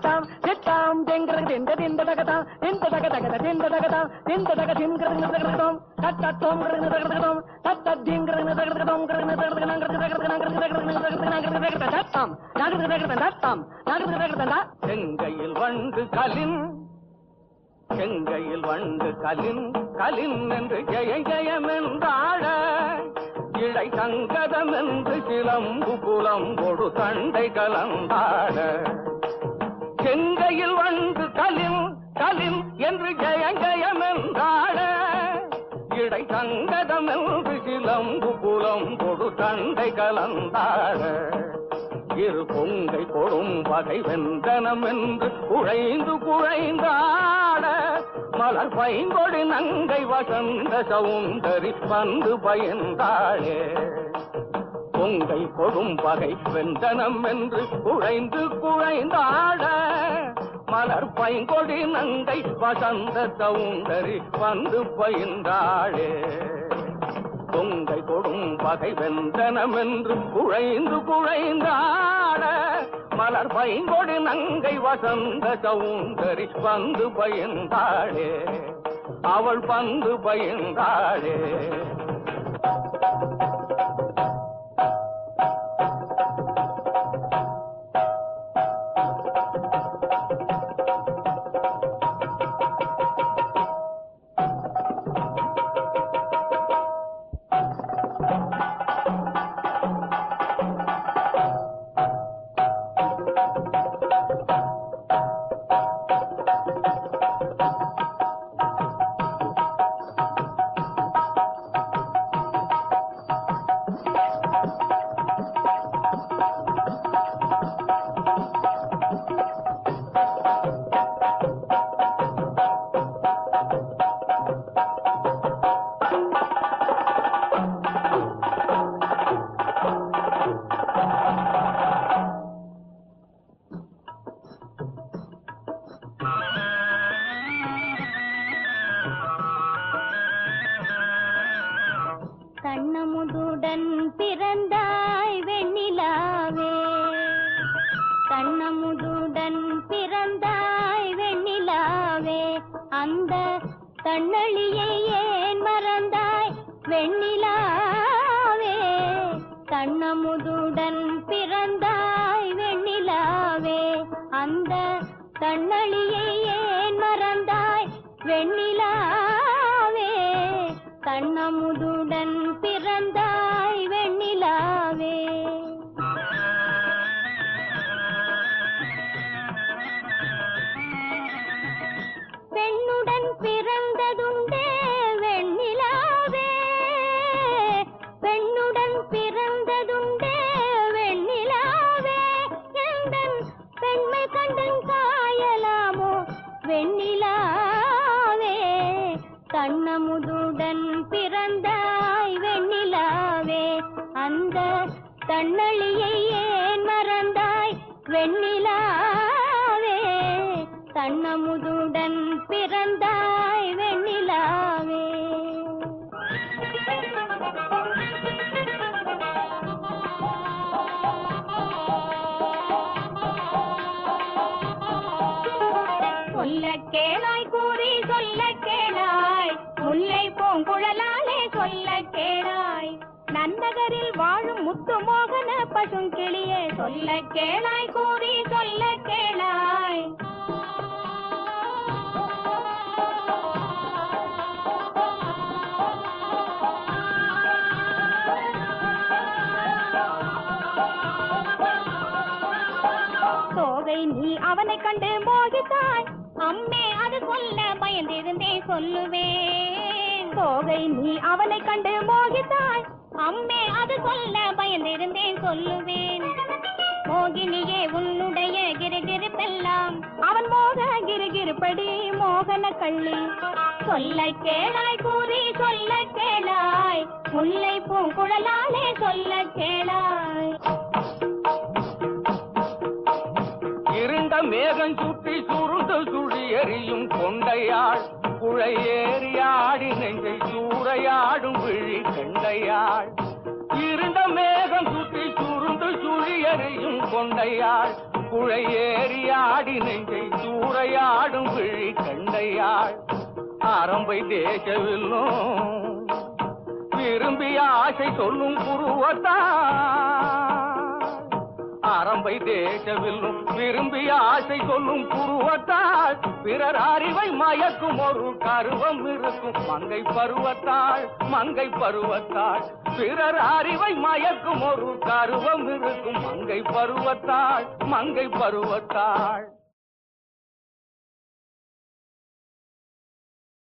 தகதாம் திட்டாம் தெங்கிறது இந்த திந்த தகதாம் இந்த தகதகத திந்த தகதாம் இந்த தக திங்கிறது தகதம் தத்தம் தகதம் தத்ததிங்கிறது தகதம் தத்தம் தத்தம் செங்கையில் வண்டு கலின் செங்கையில் வண்டு கலின் கலின் என்று ஜெய ஜெயம் என்றாட இடை சங்கதம் என்று சிலம்பு புலம் கொடு தண்டை கலந்தாட செங்கையில் வந்து கலின் கலின் என்று ஜெய ஜெயம் என்றாட இடை சங்கதம் என்று சிலம்பு புலம் கொடு தண்டை கலந்தாட இரு பொங்கை கொடும் வகை வெந்தனம் என்று குழைந்து குழைந்தாட மலர் பைங்கொடி நங்கை வசந்த சவுந்தரி வந்து பயந்தாளே பொங்கை கொடும் வகை வெந்தனம் என்று குழைந்து குழைந்தாட மலர் பைங்கொடி நங்கை வசந்த சவுந்தரி வந்து பயந்தாளே பொங்கை கொடும் பகை வெந்தனம் என்று குழைந்து குழைந்தாட மலர் பைங்கொடி நங்கை வசந்த சவுந்தரி வந்து பயந்தாளே அவள் வந்து பயந்தாளே கண்ணமுதுடன் பிறந்தாய் வெண்ணிலாவே கண்ணமுதுடன் பிறந்தாய் வெண்ணிலாவே அந்த கண்ணளியை ஏன் மறந்தாய் வெண்ணிலாவே கண்ணமுதுடன் பிறந்தாய் வெண்ணிலாவே அந்த கண்ணளியை ஏன் மறந்தாய் வெண்ணிலாவே கண்ணமுதுடன் பிறந்தாய் வெண்ணிலாவே பெண்ணுடன் பிறந்ததுண்டே வெண்ணிலாவே பெண்ணுடன் பிறந்ததுண்டே வெண்ணிலாவே எந்தன் பெண்மை கண்டன் காயலாமோ வெண்ணிலாவே கண்ணமுதுடன் பிறந்தாய் வெண்ணிலாவே அந்த கண்ணளியை ஏன் மறந்தாய் வெண்ணிலாவே கண்ணமுதுடன் பிறந்தாய் வெண்ணிலாவே சொல்ல கேளாய் கூறி சொல்ல கேளாய் முல்லை பூங்குழலாலே சொல்ல கேளாய் நன்னகரில் வாழும் முத்து மோகன பசுங்கிளியே சொல்ல கேளாய் கூறி சொல்ல கேளாய் தோகை நீ அவனை கண்டு மோகித்தாய் அம்மே அது சொல்ல பயந்திருந்தே சொல்லுவேன் தோகை நீ அவனை கண்டு மோகித்தாய் அம்மே அது சொல்ல பயந்திருந்தேன் சொல்லுவேன் மோகினியே உன்னுடைய கிருகிருப்பெல்லாம் அவன் மோக கிருகிருப்படி மோகன கள்ளி சொல்ல கேளாய் கூறி சொல்ல கேளாய் முல்லை பூங்குழலாலே சொல்ல கேளாய் இருண்ட மேகம் சுற்றி சுருண்டு சுழி எறியும் கொண்டையாள் குழையேறி ஆடி நெஞ்சை சூறையாடும் விழி கண்டையாள் இருண்ட மேகம் சுற்றி சுருண்டு சுழி எறியும் கொண்டையாள் குழை ஏறி ஆடி நெஞ்சை சூறையாடும் விழி கண்டையாள் ஆரம்பை தேசவில்லும் விரும்பிய ஆசை சொல்லும் புருவத்தாள் ஆரம்பை தேசவில்லும் விரும்பிய ஆசை சொல்லும் புருவத்தாள் பிறர் அறிவை மயக்கும் ஒரு கருவம் இருக்கும் மங்கை பருவத்தாள் மங்கை பருவத்தாள் பிறர் அறிவை மயக்கும் ஒரு கருவம் இருக்கும் மங்கை பருவத்தாள் மங்கை பருவத்தாள்